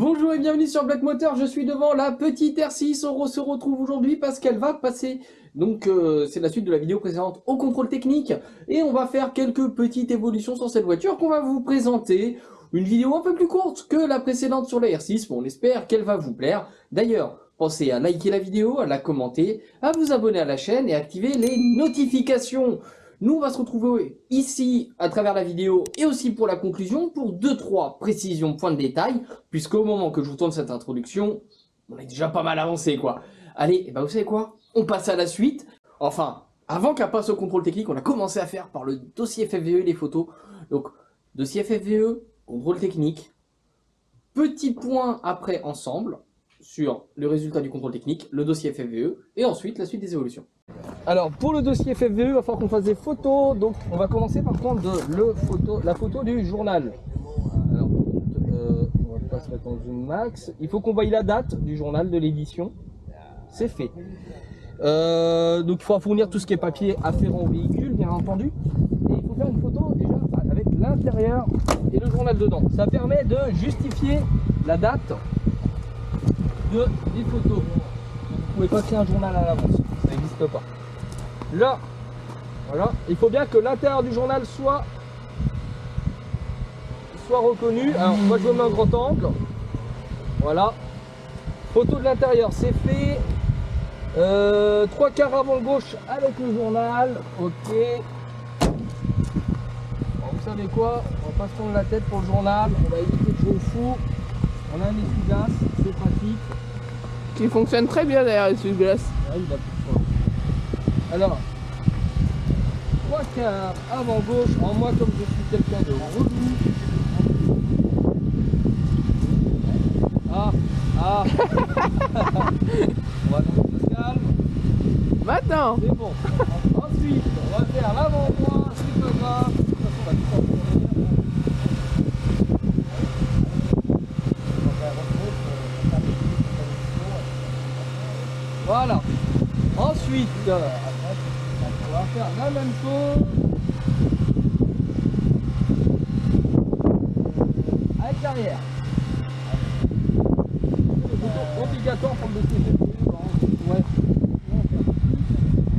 Bonjour et bienvenue sur Black Motor, je suis devant la petite R6, on se retrouve aujourd'hui parce qu'elle va passer, donc c'est la suite de la vidéo précédente au contrôle technique, et on va faire quelques petites évolutions sur cette voiture qu'on va vous présenter, une vidéo un peu plus courte que la précédente sur la R6, mais on espère qu'elle va vous plaire. D'ailleurs, pensez à liker la vidéo, à la commenter, à vous abonner à la chaîne et à activer les notifications. Nous, on va se retrouver ici à travers la vidéo et aussi pour la conclusion pour 2-3 précisions, points de détail, puisqu'au moment que je vous tourne cette introduction, on est déjà pas mal avancé quoi. Allez, et ben vous savez quoi? On passe à la suite. Enfin, avant qu'elle passe au contrôle technique, on a commencé à faire par le dossier FFVE les photos. Donc, dossier FFVE, contrôle technique, petit point après ensemble sur le résultat du contrôle technique, le dossier FFVE et ensuite la suite des évolutions. Alors pour le dossier FFVE, il va falloir qu'on fasse des photos, donc on va commencer par prendre la photo du journal. Alors, on va pas se mettre en zoom max, il faut qu'on voie la date du journal de l'édition, c'est fait. Donc il faudra fournir tout ce qui est papier afférent au véhicule, bien entendu, et il faut faire une photo déjà avec l'intérieur et le journal dedans. Ça permet de justifier la date des photos. Vous pouvez pas créer un journal à l'avance, ça n'existe pas. Là, voilà, il faut bien que l'intérieur du journal soit reconnu. Alors moi je me mets un grand angle, voilà. Photo de l'intérieur, c'est fait. 3/4 avant gauche avec le journal, ok. Alors, vous savez quoi, on va pas se prendre la tête pour le journal, on va éviter de jouer au fou. On a un essuie-glace, c'est pratique. Qui fonctionne très bien d'ailleurs, l'essuie-glace. Ouais, il a plus de poids. Alors, 3/4 avant gauche, en moi comme je suis quelqu'un de relou. Ah on va donc se calme. Maintenant. C'est bon. Ensuite, on va faire l'avant-bras, c'est pas grave. De toute façon, on va tout faire. Voilà. Ensuite, on va faire la même chose avec l'arrière. C'est obligatoire pour le dossier. Ouais.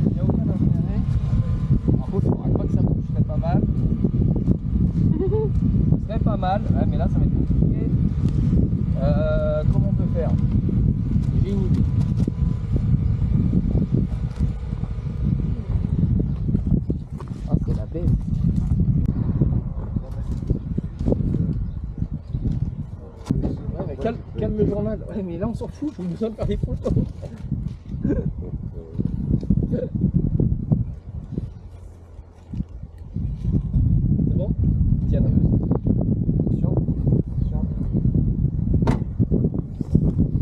Il n'y a aucun intérêt. Par contre, il ne faudra pas que ça bouge, ce serait pas mal. Ce serait pas mal, ouais, mais là ça va être compliqué. Comment on peut faire? J'ai une idée. Ah, c'est la baie. Ouais, mais calme le journal. Ouais, mais là on s'en fout, j'ai besoin de faire des photos. C'est bon? Tiens, attention.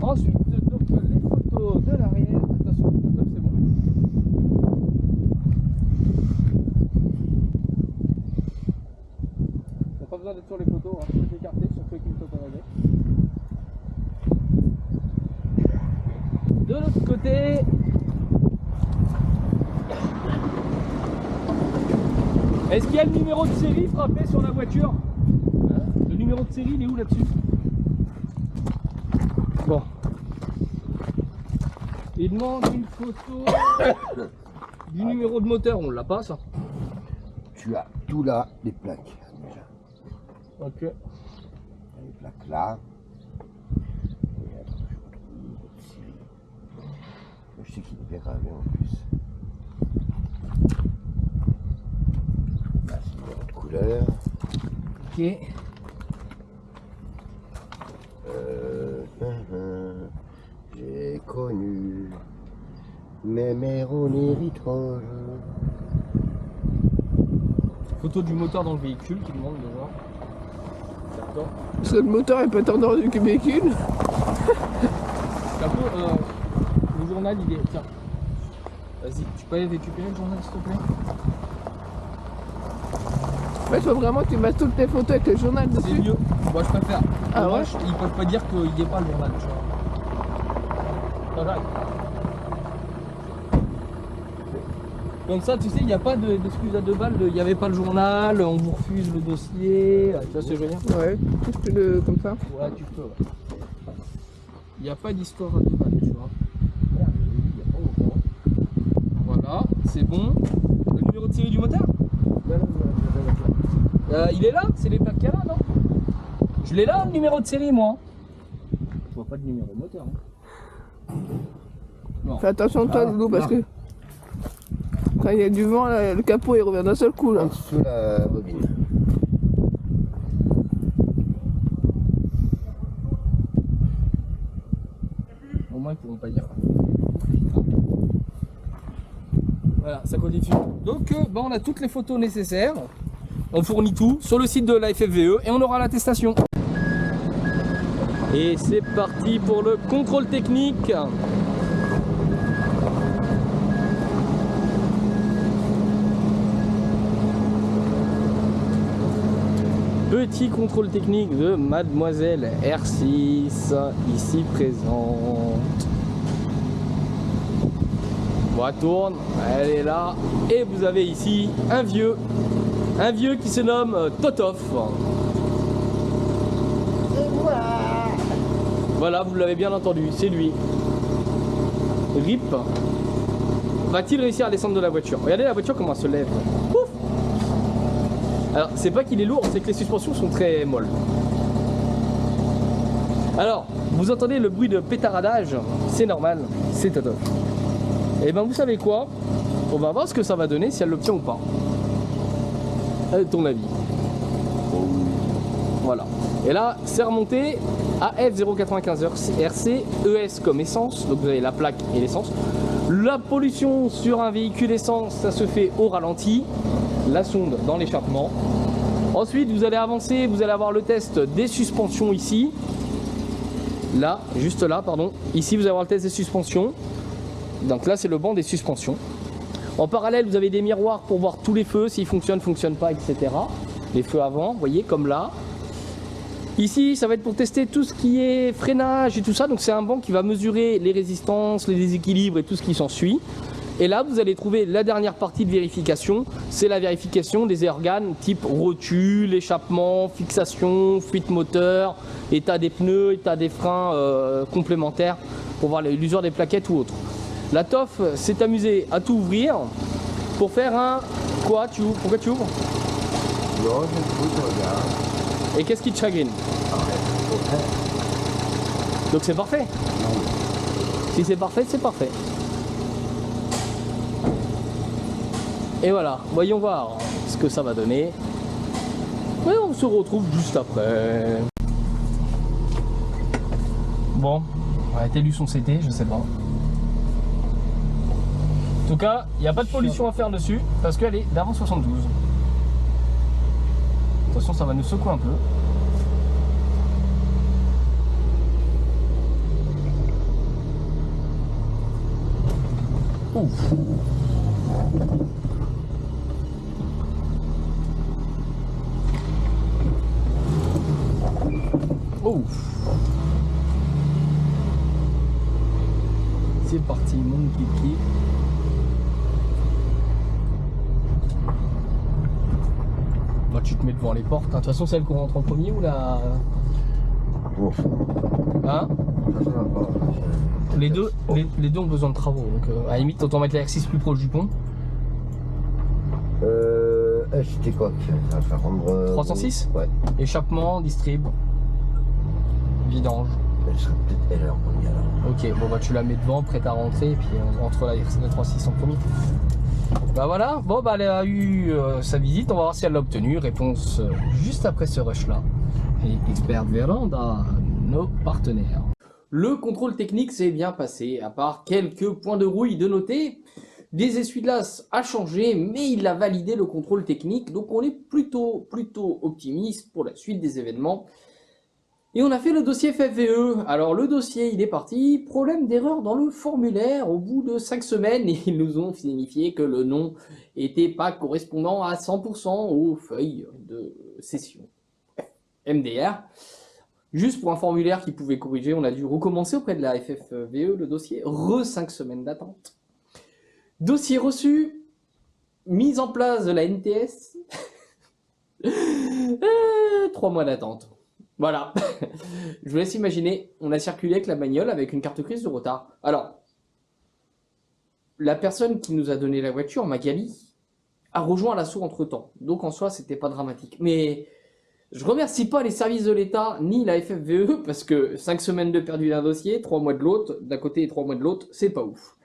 Ensuite, donc les photos de l'arrière. Attention, hop, c'est bon. Il n'y a pas besoin d'être sur les photos, hein. Je peux t'écarter sur ceux qui me photo avec. De l'autre côté, est-ce qu'il y a le numéro de série frappé sur la voiture? Le numéro de série, il est où là-dessus? Bon. Il demande une photo du numéro de moteur, on l'a pas ça? Tu as tout là, les plaques déjà. Ok. Les plaques là. Et attends, je retrouve le numéro de série. Je sais qu'il est bien gravé en plus. Là, c'est le numéro de couleur. Ok. J'ai connu mes mères en héritage. Photo du moteur dans le véhicule qui demande de voir. D'accord. Parce que le moteur est pas tant dans le véhicule. Capot, le journal il est. Tiens. Vas-y, tu peux aller récupérer le journal s'il te plaît? Ouais, il faut vraiment que tu fasses toutes tes photos avec le journal C'est dessus. mieux. Moi je préfère. Ah Moi, ouais? ils peuvent pas dire qu'il n'y ait pas le journal, tu vois. Ça va. Comme ça, tu sais, il n'y a pas d'excuse à 2 balles, il n'y avait pas le journal, on vous refuse le dossier, tu vois ce que je veux dire? Ouais, juste comme ça. Ouais, tu peux. Ouais. Il n'y a pas d'histoire à déballer, tu vois. Voilà, c'est bon. Le numéro de série du moteur il est là, c'est les plaques qu'il y a là, non? Je l'ai là, le numéro de série, moi. Je vois pas de numéro de moteur. Hein. Non. Fais attention toi, Loulou, parce que quand il y a du vent, là, le capot il revient d'un seul coup. Là. En dessous de la bobine. Au moins, ils pourront pas dire. Voilà, ça continue. Donc, on a toutes les photos nécessaires. On fournit tout sur le site de la FFVE et on aura l'attestation. Et c'est parti pour le contrôle technique. Petit contrôle technique de Mademoiselle R6, ici présente. Bon, elle tourne, elle est là. Et vous avez ici un vieux qui se nomme Totov. Voilà, vous l'avez bien entendu, c'est lui. RIP. Va-t-il réussir à descendre de la voiture? Regardez la voiture comment elle se lève. Ouf. Alors, c'est pas qu'il est lourd, c'est que les suspensions sont très molles. Alors, vous entendez le bruit de pétaradage, c'est normal, c'est Totov. Et ben vous savez quoi? On va voir ce que ça va donner, si elle l'obtient ou pas. Ton avis. Voilà. Et là, c'est remonté à F095 RC, ES comme essence, donc vous avez la plaque et l'essence. La pollution sur un véhicule essence, ça se fait au ralenti, la sonde dans l'échappement. Ensuite, vous allez avancer, vous allez avoir le test des suspensions ici. Là, juste là, pardon. Ici, vous allez avoir le test des suspensions. Donc là, c'est le banc des suspensions. En parallèle, vous avez des miroirs pour voir tous les feux, s'ils fonctionnent, fonctionnent pas, etc. Les feux avant, vous voyez, comme là. Ici, ça va être pour tester tout ce qui est freinage et tout ça. Donc c'est un banc qui va mesurer les résistances, les déséquilibres et tout ce qui s'ensuit. Et là, vous allez trouver la dernière partie de vérification. C'est la vérification des organes type rotule, échappement, fixation, fuite moteur, état des pneus, état des freins complémentaires pour voir l'usure des plaquettes ou autre. La TOF s'est amusée à tout ouvrir pour faire un... Quoi? Tu ouvres? Pourquoi tu ouvres? Non, je regarde. Et qu'est-ce qui te chagrine? Donc c'est parfait. Si c'est parfait, c'est parfait. Et voilà, voyons voir ce que ça va donner. Et on se retrouve juste après. Bon, on a été lu son CT, je sais pas. En tout cas, il n'y a pas de pollution à faire dessus parce qu'elle est d'avant 72. Attention, ça va nous secouer un peu. Ouf. Ouf. C'est parti, mon kiki. Bah, tu te mets devant les portes. De toute façon, celle qu'on rentre en premier ou la. Ouf. Hein? Les deux ont besoin de travaux. Donc, à la limite, autant mettre la R6 plus proche du pont. C'était quoi ça va faire rendre 306? Ouais. Échappement, distrib, vidange. Elle serait peut-être elle en premier alors. Ok, bon bah tu la mets devant, prête à rentrer, et puis on rentre la R6 306 en premier. Bah voilà, bon bah elle a eu sa visite, on va voir si elle l'a obtenue. Réponse juste après ce rush là. Et Expert Véranda, nos partenaires. Le contrôle technique s'est bien passé, à part quelques points de rouille de noter. Des essuie-glaces à changer, mais il a validé le contrôle technique, donc on est plutôt optimiste pour la suite des événements. Et on a fait le dossier FFVE. Alors le dossier, il est parti. Problème d'erreur dans le formulaire au bout de 5 semaines. Et ils nous ont signifié que le nom n'était pas correspondant à 100% aux feuilles de session MDR. Juste pour un formulaire qui pouvait corriger, on a dû recommencer auprès de la FFVE le dossier. 5 semaines d'attente. Dossier reçu. Mise en place de la NTS. 3 mois d'attente. Voilà. Je vous laisse imaginer, on a circulé avec la bagnole avec une carte grise de retard. Alors, la personne qui nous a donné la voiture, Magali, a rejoint l'assaut entre-temps. Donc en soi, c'était pas dramatique. Mais je remercie pas les services de l'État ni la FFVE parce que 5 semaines de perdu d'un dossier, 3 mois de l'autre, d'un côté et 3 mois de l'autre, c'est pas ouf.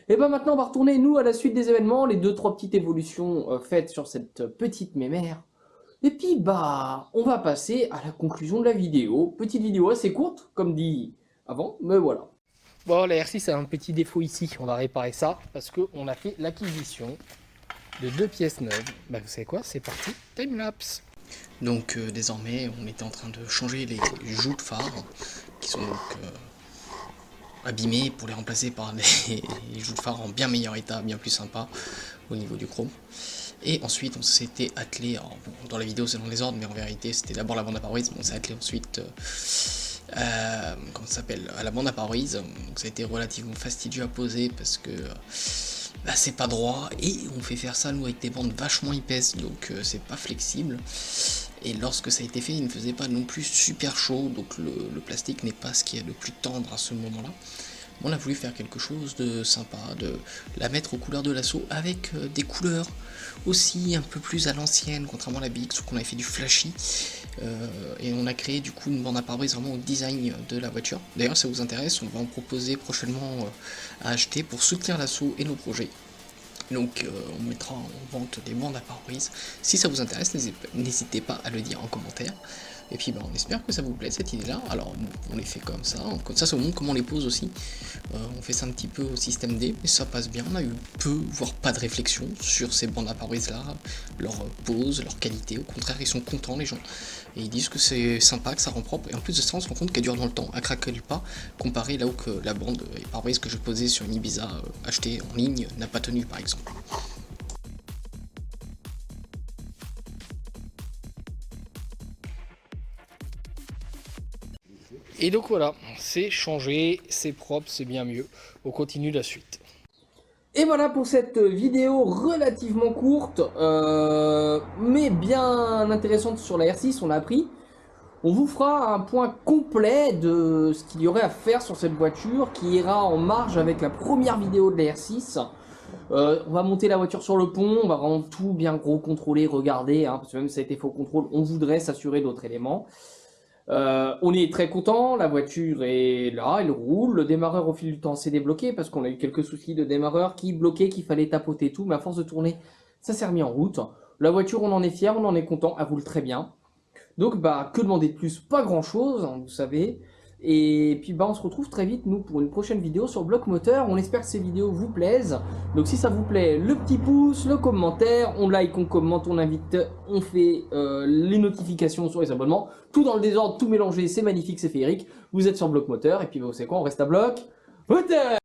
Et ben maintenant, on va retourner, nous, à la suite des événements, les 2-3 petites évolutions faites sur cette petite mémère. Et puis, bah, on va passer à la conclusion de la vidéo. Petite vidéo assez courte, comme dit avant, mais voilà. Bon, la R6 a un petit défaut ici, on va réparer ça, parce qu'on a fait l'acquisition de 2 pièces neuves. Bah, vous savez quoi, c'est parti, timelapse. Donc, désormais, on était en train de changer les joues de phare, qui sont donc abîmées, pour les remplacer par des joues de phare en bien meilleur état, bien plus sympa, au niveau du chrome. Et ensuite, on s'était attelé, alors, bon, dans la vidéo c'est dans les ordres, mais en vérité c'était d'abord la bande à pare-brise, on s'est attelé ensuite comment ça s'appelle, à la bande à pare-brise. Donc ça a été relativement fastidieux à poser parce que bah, c'est pas droit, et on fait faire ça nous avec des bandes vachement épaisses, donc c'est pas flexible. Et lorsque ça a été fait, il ne faisait pas non plus super chaud, donc le plastique n'est pas ce qui est le plus tendre à ce moment-là. On a voulu faire quelque chose de sympa, de la mettre aux couleurs de l'assaut avec des couleurs aussi un peu plus à l'ancienne, contrairement à la BX où on avait fait du flashy. Et on a créé du coup une bande à pare-brise vraiment au design de la voiture. D'ailleurs, si ça vous intéresse, on va en proposer prochainement à acheter pour soutenir l'assaut et nos projets. Donc on mettra en vente des bandes à pare-brise. Si ça vous intéresse, n'hésitez pas à le dire en commentaire. Et puis bah, on espère que ça vous plaît cette idée là. Alors bon, on les fait comme ça vous montre comment on les pose aussi. On fait ça un petit peu au système D, mais ça passe bien. On a eu peu, voire pas de réflexion sur ces bandes à pare-brise là, leur pose, leur qualité. Au contraire, ils sont contents les gens. Et ils disent que c'est sympa, que ça rend propre. Et en plus de ça, on se rend compte qu'elle dure dans le temps, à craquer pas, comparé là où que la bande et pare-brise que je posais sur une Ibiza achetée en ligne n'a pas tenu par exemple. Et donc voilà, c'est changé, c'est propre, c'est bien mieux. On continue la suite. Et voilà pour cette vidéo relativement courte, mais bien intéressante sur la R6, on a appris. On vous fera un point complet de ce qu'il y aurait à faire sur cette voiture qui ira en marge avec la première vidéo de la R6. On va monter la voiture sur le pont, on va vraiment tout bien gros contrôler, regarder, hein, parce que même si ça a été faux contrôle, on voudrait s'assurer d'autres éléments. On est très content, la voiture est là, elle roule, le démarreur au fil du temps s'est débloqué parce qu'on a eu quelques soucis de démarreur qui bloquaient, qu'il fallait tapoter tout, mais à force de tourner, ça s'est remis en route. La voiture, on en est fier, on en est content, elle roule très bien. Donc bah que demander de plus, pas grand chose, hein, vous savez. Et puis bah on se retrouve très vite nous pour une prochaine vidéo sur Bloc Moteur. On espère que ces vidéos vous plaisent. Donc si ça vous plaît, le petit pouce, le commentaire, on like, on commente, on invite, on fait les notifications sur les abonnements. Tout dans le désordre, tout mélangé, c'est magnifique, c'est féerique. Vous êtes sur Bloc Moteur et puis bah, vous savez quoi, on reste à Bloc Moteur.